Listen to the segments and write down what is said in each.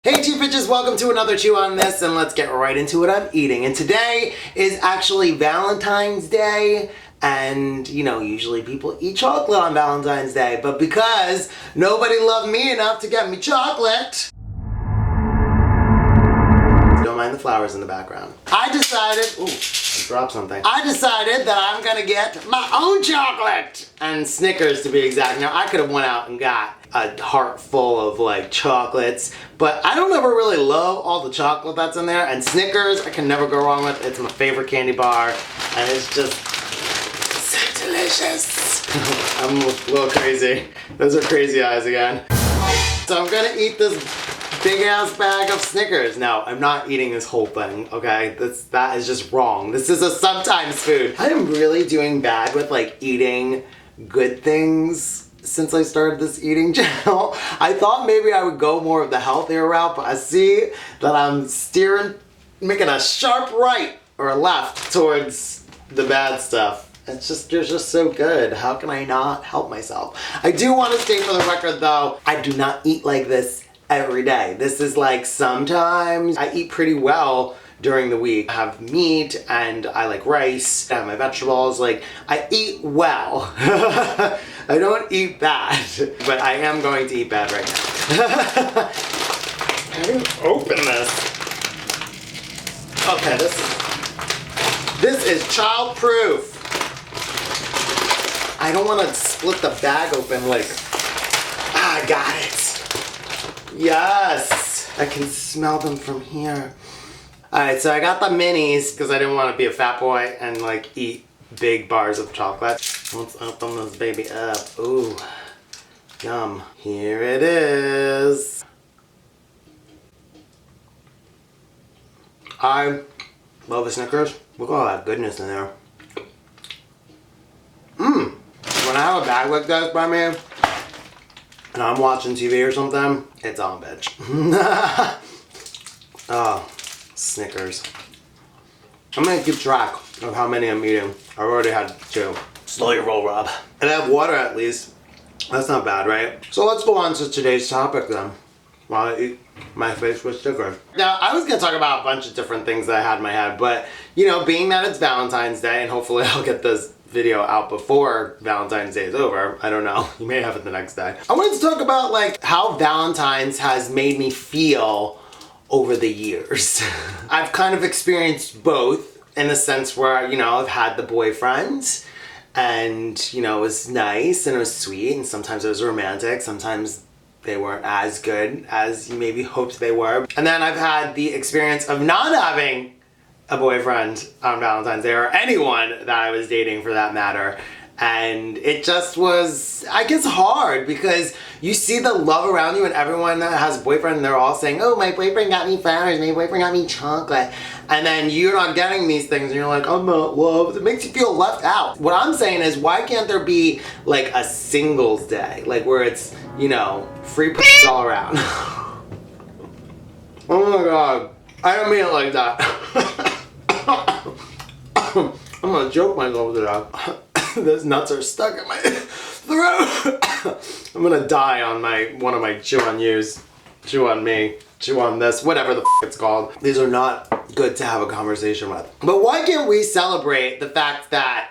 Hey Cheap Bitches, welcome to another Chew on This, and let's get right into what I'm eating. And today is actually Valentine's Day, and you know, usually people eat chocolate on Valentine's Day, but because nobody loved me enough to get me chocolate, don't mind the flowers in the background, I decided, ooh, I dropped something. I decided that I'm gonna get my own chocolate, and Snickers to be exact. Now I could have went out and got a heart full of like chocolates, but I don't ever really love all the chocolate that's in there, and Snickers I can never go wrong with. It's my favorite candy bar, and it's just so delicious. I'm a little crazy. Those are crazy eyes again. So I'm gonna eat this big ass bag of Snickers. No, I'm not eating this whole thing, okay? That is just wrong. This is a sometimes food. I am really doing bad with like eating good things since I started this eating channel. I thought maybe I would go more of the healthier route, but I see that I'm steering, making a sharp right or a left towards the bad stuff. It's just, you're just so good. How can I not help myself? I do want to state for the record though, I do not eat like this every day. This is like sometimes I eat pretty well during the week. I have meat and I like rice, I have my vegetables, like I eat well. I don't eat bad, but I am going to eat bad right now. How do you open this? Okay, this is child-proof. I don't want to split the bag open like, I got it. Yes, I can smell them from here. Alright, so I got the minis because I didn't want to be a fat boy and like eat big bars of chocolate. Let's open this baby up. Ooh, yum. Here it is. I love the Snickers. Look at all that goodness in there. When I have a bag like this by me and I'm watching TV or something, it's on, bitch. Oh, Snickers. I'm gonna keep track of how many I'm eating. I've already had 2. Slow your roll, Rob. And I have water at least. That's not bad, right? So let's go on to today's topic then, while I eat my face with Snickers. Now, I was gonna talk about a bunch of different things that I had in my head, but you know, being that it's Valentine's Day, and hopefully I'll get this video out before Valentine's Day is over. I don't know. You may have it the next day. I wanted to talk about like how Valentine's has made me feel over the years. I've kind of experienced both in the sense where, you know, I've had the boyfriend and, you know, it was nice and it was sweet and sometimes it was romantic. Sometimes they weren't as good as you maybe hoped they were. And then I've had the experience of not having a boyfriend on Valentine's Day or anyone that I was dating for that matter. And it just was, I guess, hard because you see the love around you and everyone that has a boyfriend and they're all saying, oh, my boyfriend got me flowers, my boyfriend got me chocolate. And then you're not getting these things and you're like, I'm not loved. It makes you feel left out. What I'm saying is, why can't there be like a singles day? Like where it's, you know, free pussies all around. Oh my God. I don't mean it like that. I'm gonna choke myself to death. Those nuts are stuck in my throat. I'm gonna die on one of my chew on yous. Chew on me. Chew on this. Whatever the it's called. These are not good to have a conversation with. But why can't we celebrate the fact that,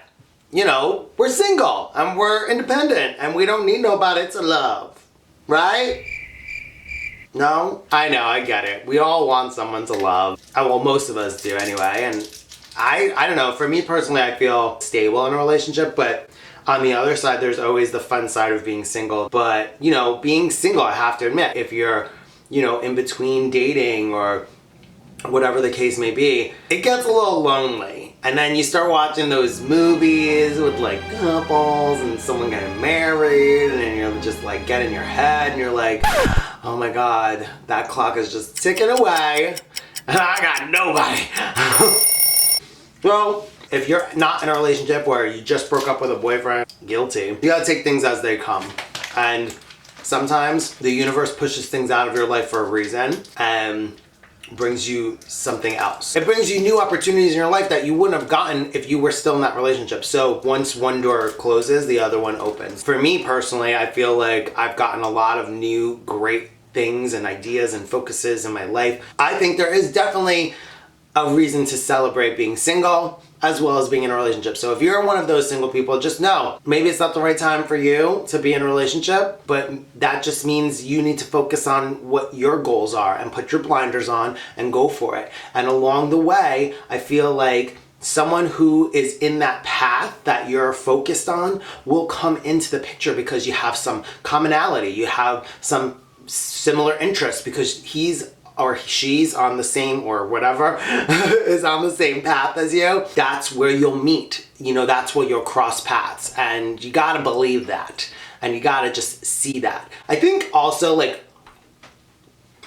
you know, we're single and we're independent and we don't need nobody to love, right? No? I know, I get it. We all want someone to love. Well, most of us do anyway, and I don't know, for me personally, I feel stable in a relationship, but on the other side, there's always the fun side of being single. But, you know, being single, I have to admit, if you're, you know, in between dating or whatever the case may be, it gets a little lonely. And then you start watching those movies with like couples and someone getting married, and then you're just like get in your head and you're like, oh my God, that clock is just ticking away and I got nobody. Well, if you're not in a relationship where you just broke up with a boyfriend, guilty. You gotta take things as they come. And sometimes the universe pushes things out of your life for a reason and brings you something else. It brings you new opportunities in your life that you wouldn't have gotten if you were still in that relationship. So once one door closes, the other one opens. For me personally, I feel like I've gotten a lot of new great things and ideas and focuses in my life. I think there is definitely a reason to celebrate being single as well as being in a relationship. So if you're one of those single people, just know maybe it's not the right time for you to be in a relationship, but that just means you need to focus on what your goals are and put your blinders on and go for it. And along the way, I feel like someone who is in that path that you're focused on will come into the picture because you have some commonality, you have some similar interests, because he's or she's on the same, or whatever, is on the same path as you. That's where you'll meet. You know, that's where you'll cross paths. And you gotta believe that. And you gotta just see that. I think also, like,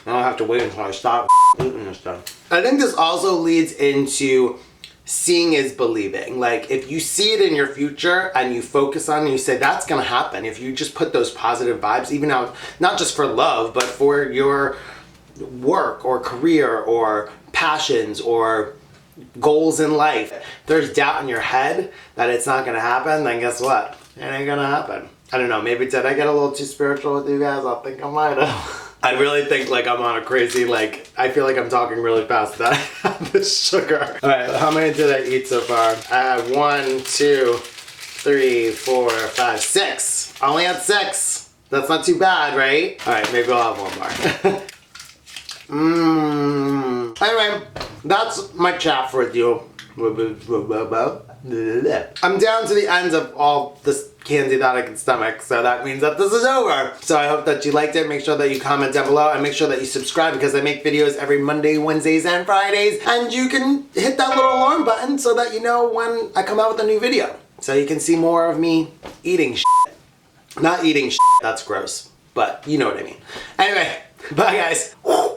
I don't have to wait until I stop eating this stuff. I think this also leads into seeing is believing. Like, if you see it in your future and you focus on it and you say that's gonna happen, if you just put those positive vibes, even out, not just for love, but for your work or career or passions or goals in life, there's doubt in your head that it's not gonna happen, then guess what? It ain't gonna happen. I don't know, maybe did I get a little too spiritual with you guys? I think I might have. I really think like I'm on a crazy, like, I feel like I'm talking really fast that I have this sugar. All right, how many did I eat so far? I had 1, 2, 3, 4, 5, 6. I only had 6. That's not too bad, right? All right, maybe I'll have one more. Anyway, that's my chat for you. I'm down to the ends of all this candy that I can stomach, so that means that this is over. So I hope that you liked it. Make sure that you comment down below and make sure that you subscribe, because I make videos every Monday, Wednesdays, and Fridays, and you can hit that little alarm button so that you know when I come out with a new video, so you can see more of me eating shit. Not eating shit, that's gross, but you know what I mean. Anyway, bye guys.